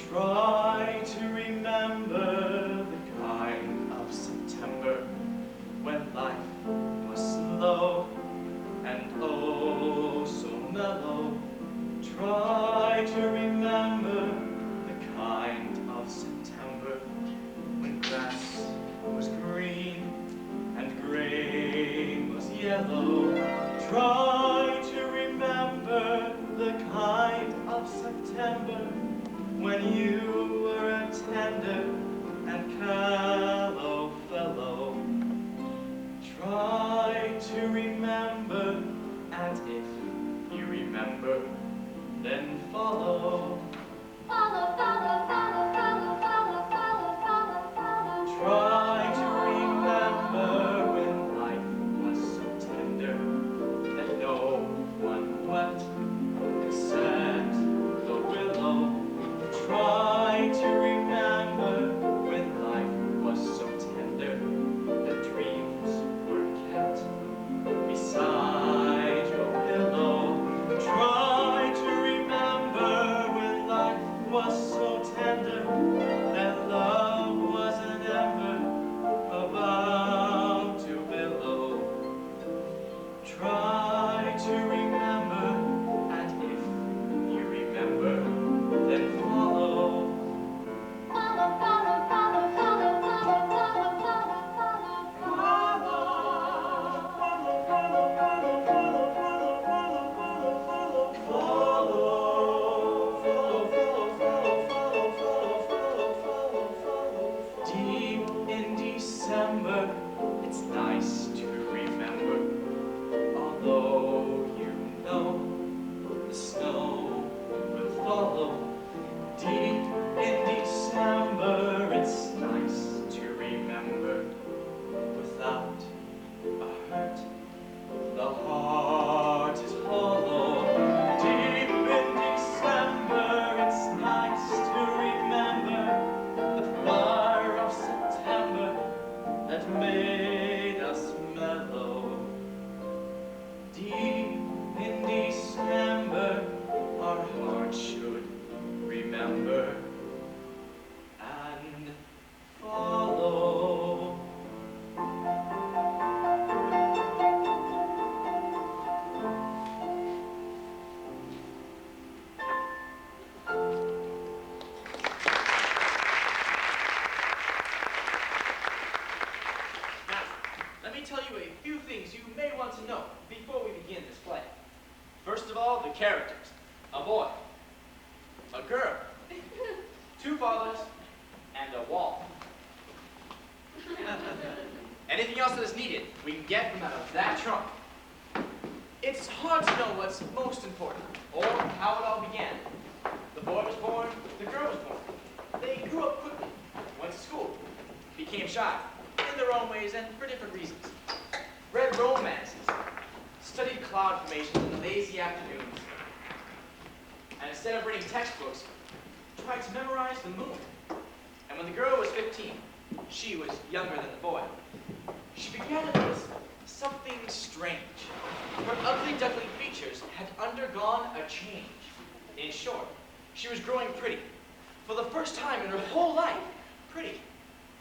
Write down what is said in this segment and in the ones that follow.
Try to remember the kind of September when life was slow and oh so mellow. Try to remember the kind of September when grass was green and grain was yellow. Try to remember the kind of September when you were a tender and callow fellow. Try to remember, and if you remember, then follow. Follow, follow, follow, follow, follow, follow, follow, follow. Try to remember when life was so tender that no one wept except the willow. Try to remember when life was so tender that dreams were kept beside your pillow. Try to remember when life was so tender that love was an ember about to billow. Try to remember, and if you remember, then follow. Follow, follow, follow, follow, follow, follow, follow, Deep in December, it's nice to remember, although you know the snow will follow. Deep in December, it's nice to remember, without a hurt, the heart is hollow. Deep in December, it's nice to remember the fire of September that made us mellow. Deep in December, our hearts should remember and follow. tell you a few things you may want to know before we begin this play. First of all, the characters. A boy, a girl, two fathers, and a wall. Anything else that is needed, we can get from out of that trunk. It's hard to know what's most important, or how it all began. The boy was born, the girl was born. They grew up quickly, went to school, became shy, in their own ways and for different reasons. Read romances, studied cloud formations in the lazy afternoons, and instead of reading textbooks, tried to memorize the moon. And when the girl was 15, she was younger than the boy, she began to notice something strange. Her ugly duckling features had undergone a change. In short, she was growing pretty. For the first time in her whole life, pretty.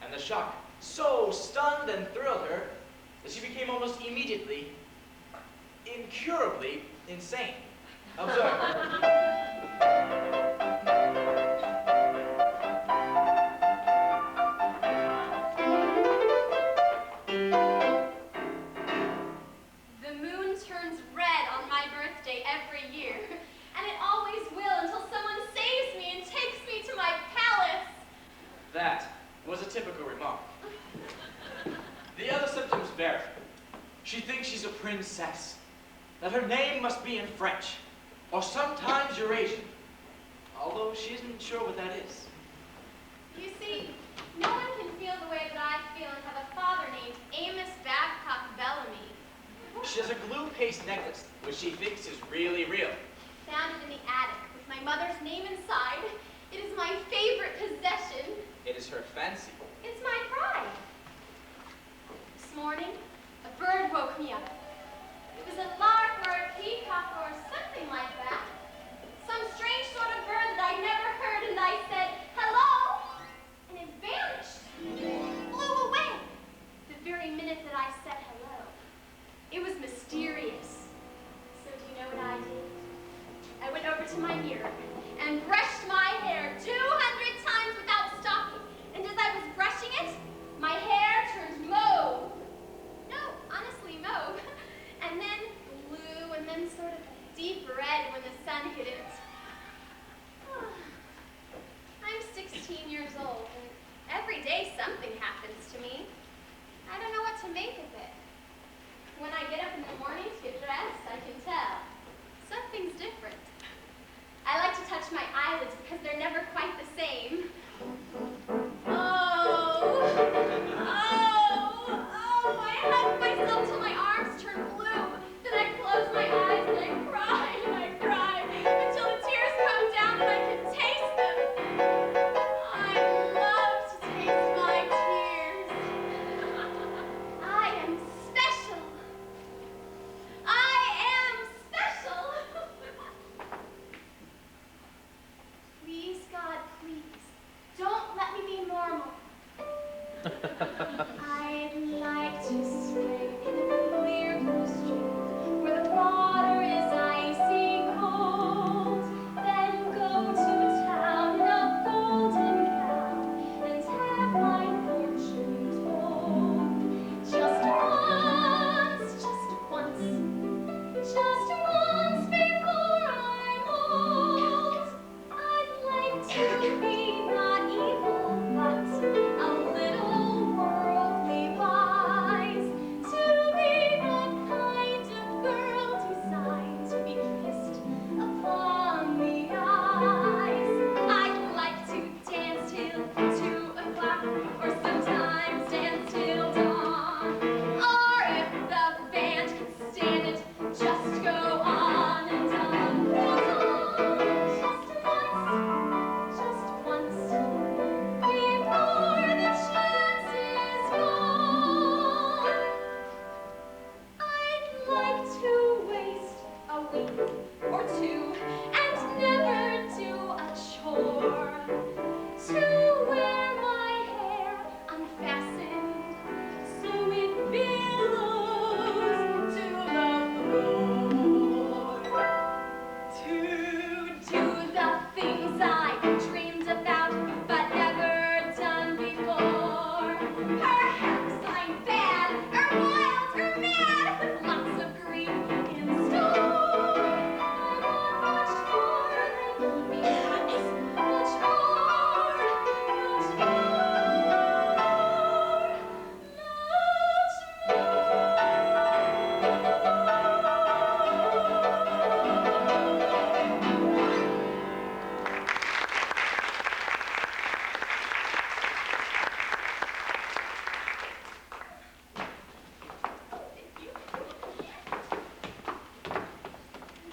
And the shock so stunned and thrilled her that she became almost immediately, incurably insane. Observe. The moon turns red on my birthday every year, and it always will until someone saves me and takes me to my palace. That was a typical remark. The other symptoms vary. She thinks she's a princess, that her name must be in French, or sometimes Eurasian, although she isn't sure what that is. You see, no one can feel the way that I feel and have a father named Amos Babcock Bellamy. She has a glue paste necklace, which she thinks is really real. Found it in the attic with my mother's name inside. It is my favorite possession. It is her fancy. It's my pride. This morning, a bird woke me up. It was a lark or a peacock or something like that. Some strange sort of bird that I'd never heard, and I said, "Hello," and it vanished. Flew away. The very minute that I said hello. It was mysterious. So do you know what I did? I went over to my mirror and brushed my hair 200 times without stopping. And as I was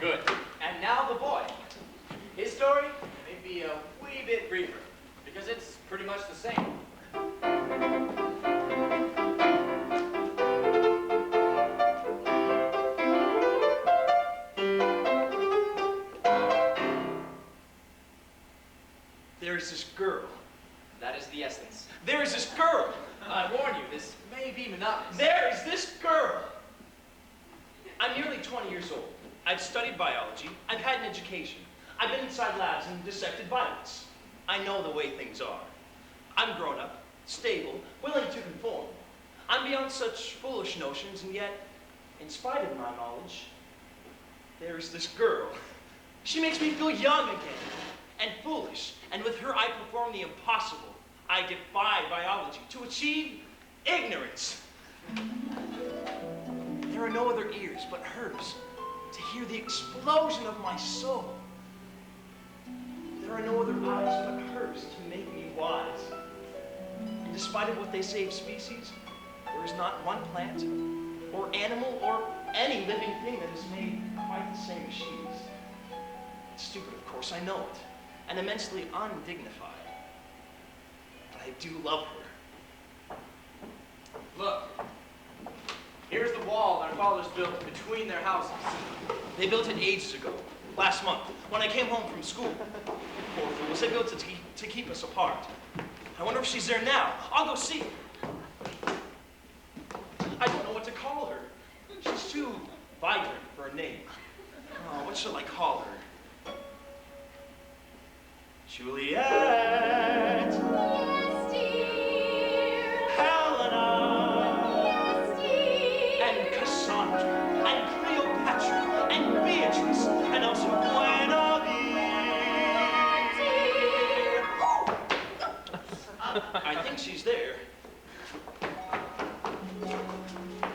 Good. And now the boy. His story may be a wee bit briefer, because it's pretty much the same. There's this girl. That is the essence. There's this girl. I warn you, this may be monotonous. There is this girl. I'm nearly 20 years old. I've studied biology. I've had an education. I've been inside labs and dissected violets. I know the way things are. I'm grown up, stable, willing to conform. I'm beyond such foolish notions, and yet, in spite of my knowledge, there is this girl. She makes me feel young again, and foolish, and with her I perform the impossible. I defy biology to achieve ignorance. There are no other ears but hers to hear the explosion of my soul. There are no other eyes but hers to make me wise. And despite of what they say of species, there is not one plant, or animal, or any living thing that is made quite the same as she is. It's stupid, of course, I know it, and immensely undignified. But I do love her. Look, here's the wall our fathers built between their houses. They built it ages ago, last month, when I came home from school. Poor fools, they built it to keep us apart. I wonder if she's there now. I'll go see. I don't know what to call her. She's too vibrant for a name. Oh, what shall I call her? Juliet. Yes, dear. Helena. Yes, dear. And Cassandra. And Cleopatra. And Beatrice. And also I think she's there.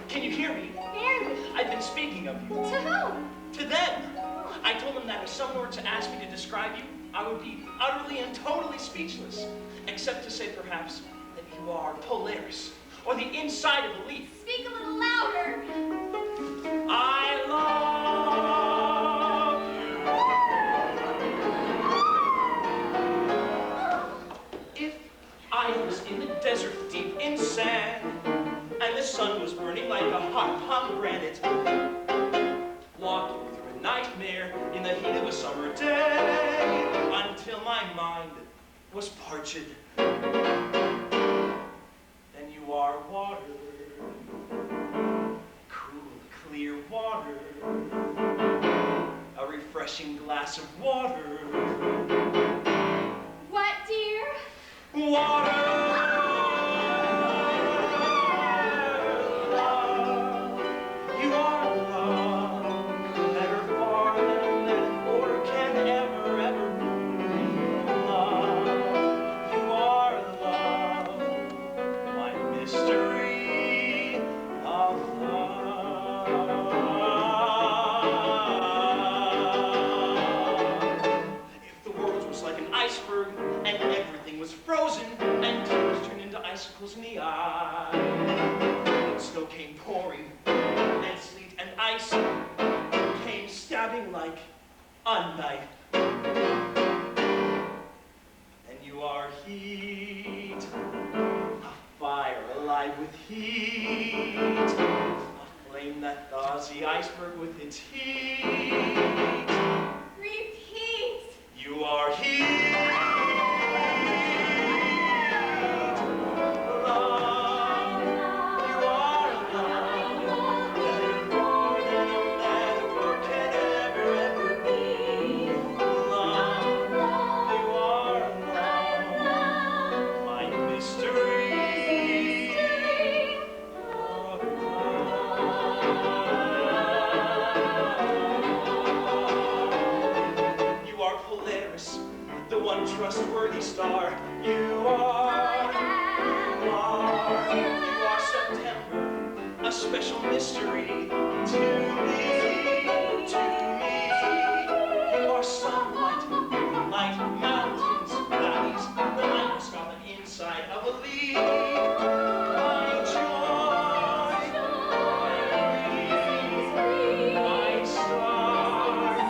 Can you hear me? Barely. I've been speaking of you. To whom? To them. I told them that if someone were to ask me to describe you, I would be utterly and totally speechless, except to say perhaps that you are Polaris, or the inside of a leaf. Speak a little louder. I love you. If I was in the desert deep in sand, and the sun was burning like a hot pomegranate, walking through a nightmare in the heat of a summer day, until my mind was parched, then you are water, cool, clear water, a refreshing glass of water. What, dear? Water! You are love, better far than metaphor can ever be. Love, you are love, my mystery of love. If the world was like an iceberg and everything was frozen and tears turned into icicles in the eye, and snow came pouring and sleet and ice came stabbing like a knife, and you are heat, a fire alive with heat, a flame that thaws the iceberg with its heat. Repeat. You are heat. Trustworthy star, you are September, a special mystery to me, You are sunlight, like mountains, valleys, the microscopic inside of a leaf, my joy, my star.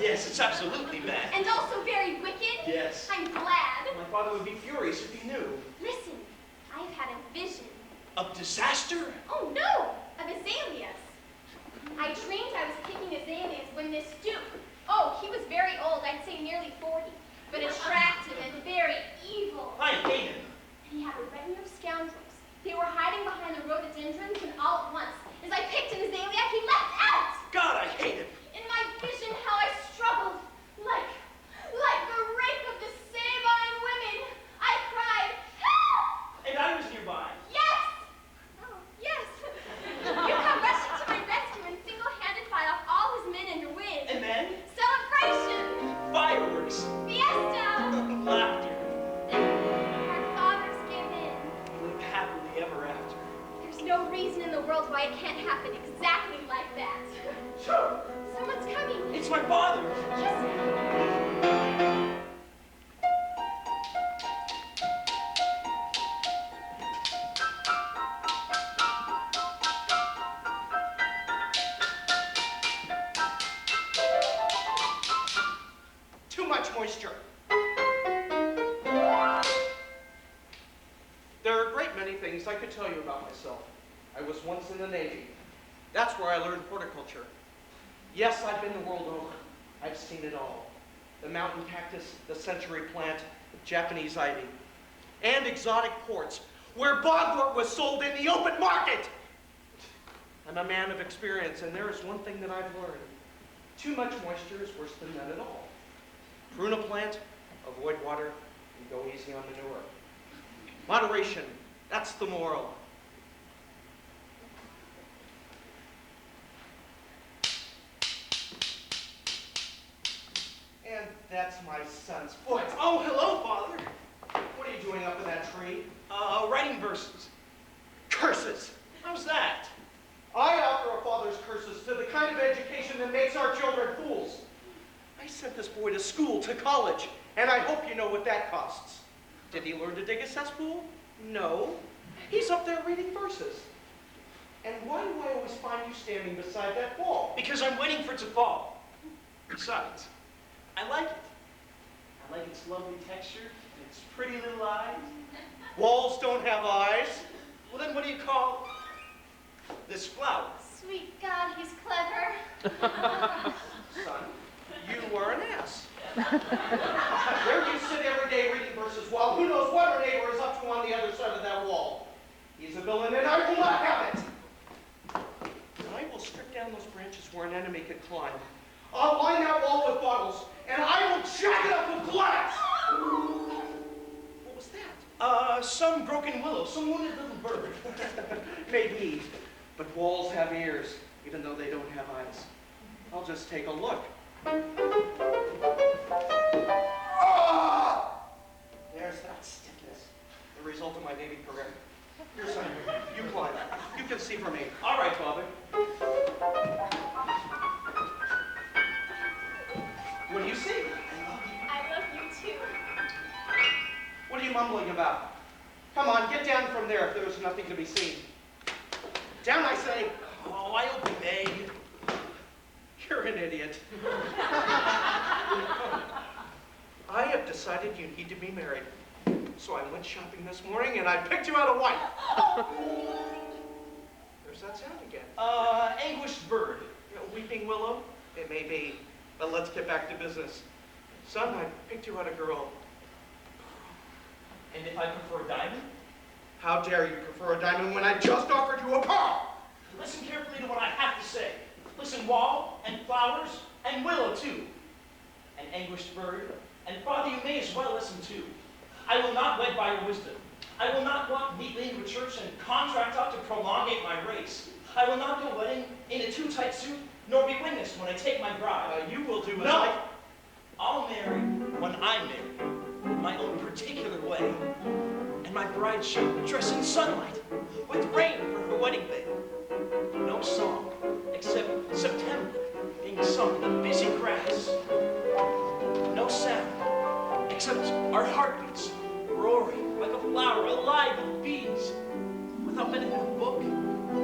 Yes, it's absolutely mad. And also very wicked? Yes. I'm glad. My father would be furious if he knew. Listen, I've had a vision. Of disaster? Oh no, of azaleas. I dreamed I was picking azaleas when this duke, oh, he was very old, I'd say nearly 40, but attractive and very evil. I hate him. And he had a retinue of scoundrels. They were hiding behind the rhododendrons, and all at once, as I picked an azalea, he leapt out! God, I hate him. In my vision, how I struggled, like the rape of the Sabine women. I cried, help! And I was nearby. Yes! Oh, yes. You come rushing to my rescue and single-handed fight off all his men under wind. And then? Celebration! Fireworks. Fiesta! Laughter. Our fathers give in. Live happily ever after. There's no reason in the world why it can't happen exactly like that. Sure. Someone's coming. It's my father. Yes. Too much moisture. There are a great many things I could tell you about myself. I was once in the Navy. That's where I learned horticulture. Yes, I've been the world over. I've seen it all. The mountain cactus, the century plant, Japanese ivy, and exotic ports, where bogwort was sold in the open market. I'm a man of experience, and there is one thing that I've learned. Too much moisture is worse than none at all. Prune a plant, avoid water, and go easy on manure. Moderation, that's the moral. And that's my son's voice. Oh, hello, Father. What are you doing up in that tree? Writing verses. Curses. How's that? I offer a father's curses to the kind of education that makes our children fools. I sent this boy to school, to college, and I hope you know what that costs. Did he learn to dig a cesspool? No. He's up there reading verses. And why do I always find you standing beside that wall? Because I'm waiting for it to fall. Besides, I like it. I like its lovely texture and its pretty little eyes. Walls don't have eyes. Well, then what do you call this flower? Sweet God, he's clever. Son, you are an ass. There you sit every day reading verses while who knows what our neighbor is up to on the other side of that wall. He's a villain and I will not have it. I will strip down those branches where an enemy could climb. I'll line that wall with bottles and I will jack it up with glass. What was that? Some broken willow, some wounded little bird. Maybe, but walls have ears, even though they don't have eyes. I'll just take a look. Ah! There's that stiffness, the result of my Navy career. Here, son, you climb. You can see for me. All right, Father. What do you see? I love you too. What are you mumbling about? Come on, get down from there if there's nothing to be seen. Down, I say. Oh, I obey. You're an idiot. I have decided you need to be married. So I went shopping this morning and I picked you out a wife. There's that sound again. Anguished bird. Weeping willow? It may be, but let's get back to business. Son, I picked you out a girl. And if I prefer diamond? How dare you prefer a diamond when I just offered you a pearl? Listen carefully to what I have to say. Listen, wall, and flowers, and willow, too. An anguished bird, and Father, you may as well listen, too. I will not wed by your wisdom. I will not walk neatly into a church and contract out to prolongate my race. I will not go wedding in a too tight suit, nor be wingless when I take my bride. You will do as No! I'll marry when I'm married, in my own particular way. And my bride shall dress in sunlight, with rain for her wedding veil. No song, except September being sung in the busy grass. No sound, except our heartbeats roaring like a flower alive with bees. Without benefit of book,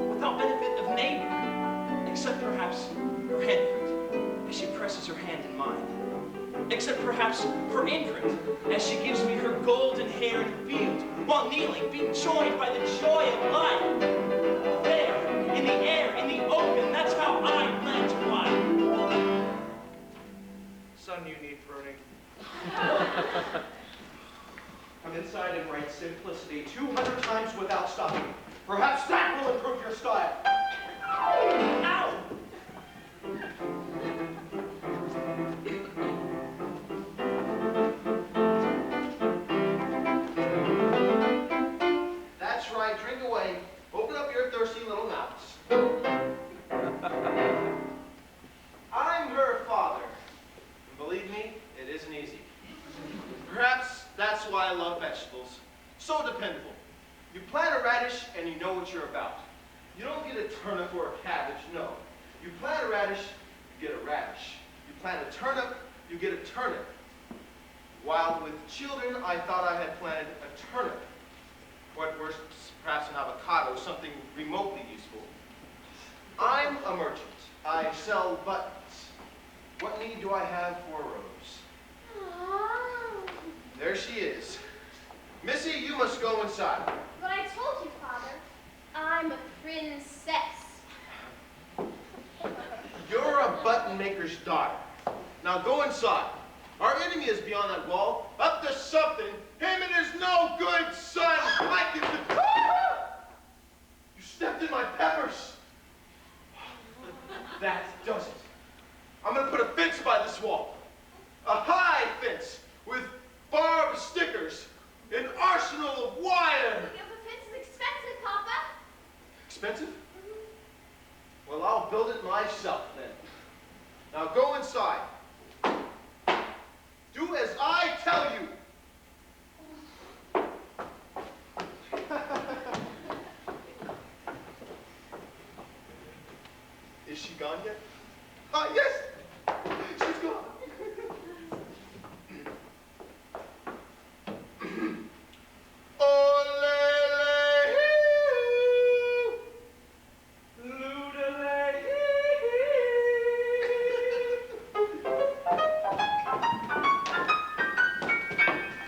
without benefit of neighbor, except perhaps her handprint as she presses her hand in mine. except perhaps for Ingrid, as she gives me her golden hair in the field, while kneeling, being joined by the joy of life. There, in the air, in the open, that's how I plan to wife. Son, you need pruning. Come inside and write simplicity 200 times without stopping. Perhaps that will improve your style. Ow! That's right, drink away. Open up your thirsty little mouths. I'm her father. And believe me, it isn't easy. Perhaps that's why I love vegetables. So dependable. You plant a radish and you know what you're about. You don't get a turnip or a cabbage, no. You plant a radish, you get a radish. You plant a turnip, you get a turnip. While with children, I thought I had planted a turnip. Or at worst, perhaps an avocado, something remotely useful. I'm a merchant. I sell buttons. What need do I have for a rose? Oh. There she is. Missy, you must go inside. But I told you, Father, I'm a princess. You're a button maker's daughter. Now go inside. Our enemy is beyond that wall, up to something. Him and his no good son. I can You stepped in my peppers. That does it. I'm gonna put a fence by this wall. A high fence with barbed stickers, an arsenal of wire. The fence is expensive, Papa. Expensive? Well, I'll build it myself then. Now go inside. Do as I tell you. Is she gone yet? Ah, yes! She's gone.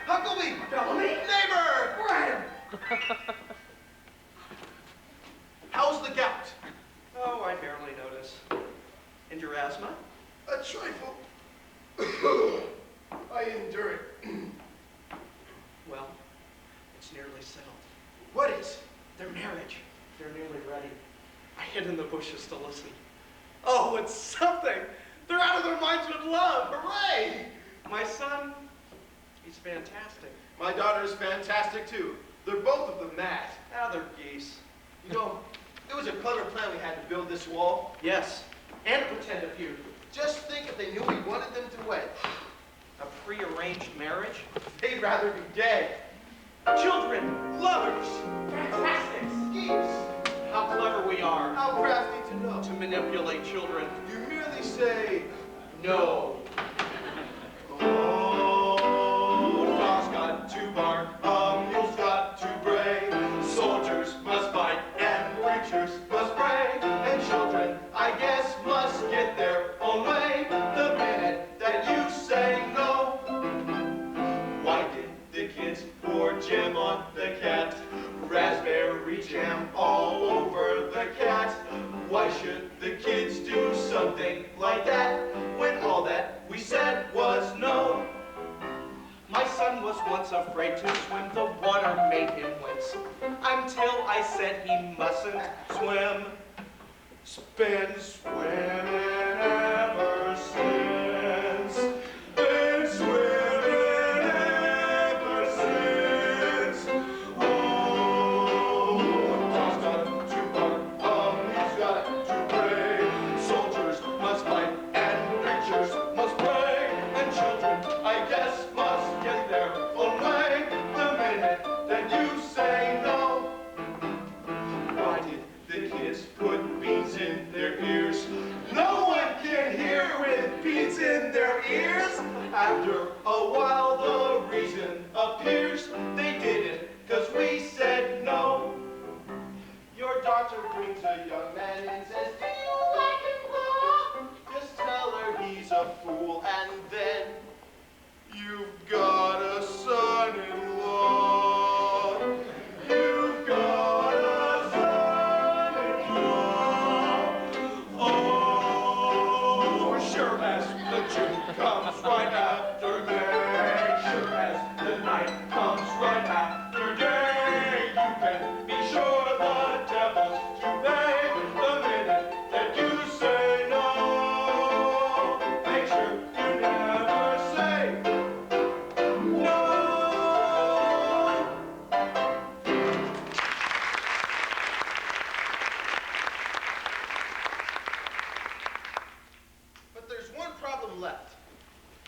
Hucklebee! Bellamy! Neighbor! Graham! How's the gout? Oh, I barely notice. And your asthma? A trifle. I endure it. Well, it's nearly settled. What is? Their marriage. They're nearly ready. I hid in the bushes to listen. Oh, it's something! They're out of their minds with love! Hooray! My son, he's fantastic. My daughter's fantastic too. They're both of them mad. Ah, they're geese. You know, it was a clever plan we had to build this wall. Yes, and to pretend a feud. Just think if they knew we wanted them to wed. A prearranged marriage? They'd rather be dead. Children, lovers, fantastics, geese. How clever we are. How crafty to know. To manipulate children. You merely say, no. Oh, dog's got to bark, a mule's got to bray. Soldiers must fight and preachers must pray. And children, I guess, must get their own way. The minute that you say no. Why did the kids pour jam on the cat? Raspberry jam all over the cat. Why should the kids do something like that when all that we said was no? My son was once afraid to swim, the water made him wince, until I said he mustn't swim. Been swimming ever since. Been swimming ever since. Oh, dog's got to bark, he's got to bray. Soldiers must fight and preachers must pray. And children, I guess, must get their own way. The minute that you say no. Why did the kids put beans in their ears? No one can hear with beans in their ears. After a while the reason appears. They did it 'cause we said no. Your daughter brings a young man and says, do you like him, Pa? Just tell her he's a fool and then You've got a son-in-law. You've got a son-in-law. Oh, sure as the June comes right after May, sure as the night comes right after day, you can be sure the devil's to pay the minute that you say no. Make sure you never say no. But there's one problem left.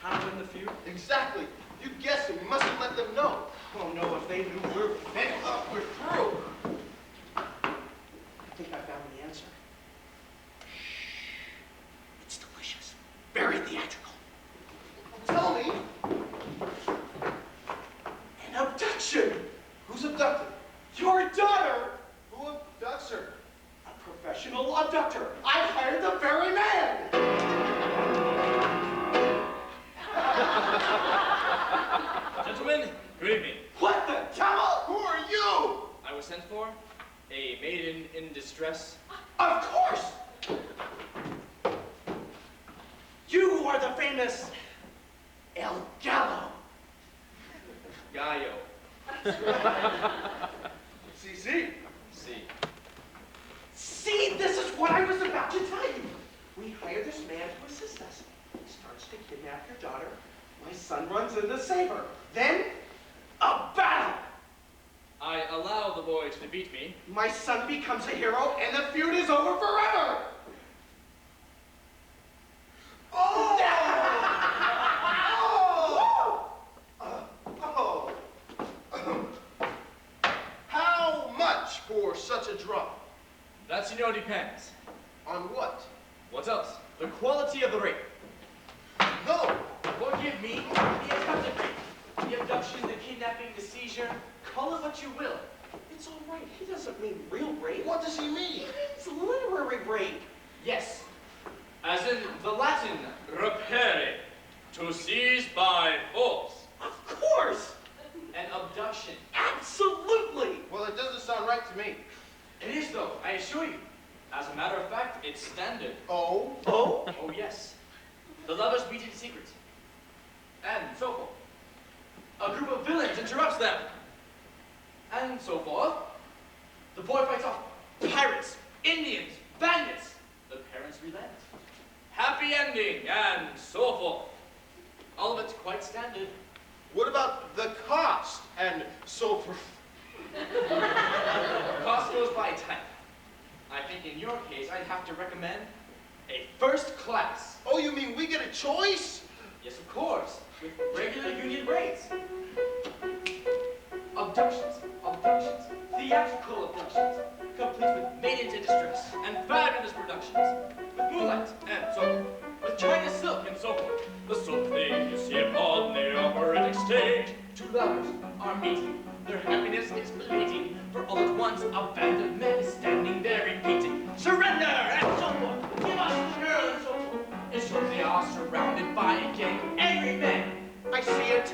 How to win the feud? Exactly. You guessed it. We mustn't let them know. Oh no, if they knew we're finished. We're through. I think I found the answer. It's delicious. Very theatrical. Tell me. An abduction! Who's abducted? Your daughter! Who abducts her? A professional abductor. I hired the very man! Gentlemen, good evening. What the devil? Who are you? I was sent for a maiden in distress. Of course! You are the famous El Gallo. Gallo. CC. See. See, this is what I was about to tell you. We hire this man to assist us. He starts to kidnap your daughter. My son runs in to save her. Then, a battle. I allow the boy to defeat me. My son becomes a hero, and the feud is over forever. Oh! How much for such a drop? That, senor, depends. On what? What else? The quality of the rape. No! Forgive me, the attempted rape, the abduction, the kidnapping, the seizure, call it what you will. It's all right. He doesn't mean real rape. What does he mean? It's literary rape. Yes, as in the Latin rapere, to seize by force. Of course. An abduction. Absolutely. Well, it doesn't sound right to me. It is, though, I assure you. As a matter of fact, it's standard. Oh? Oh? Oh, yes. The lovers meet in secret. And so forth. A group of villains interrupts them. And so forth. The boy fights off pirates, Indians, bandits. The parents relent. Happy ending, and so forth. All of it's quite standard. What about the cost and so forth? Cost goes by type. I think in your case, I'd have to recommend a first class. Oh, you mean we get a choice? Yes, of course, with regular union rates. Abductions, theatrical abductions, complete with maidens in distress and fabulous productions, with moonlight and so forth, with China silk and so forth. The sort of thing you see upon the operatic stage. Two lovers are meeting, their happiness is fleeting, for all at once a band of men is standing there repeating, surrender and so forth, give us the girl and so forth. In short, they are surrounded by a gang of angry men. I see it.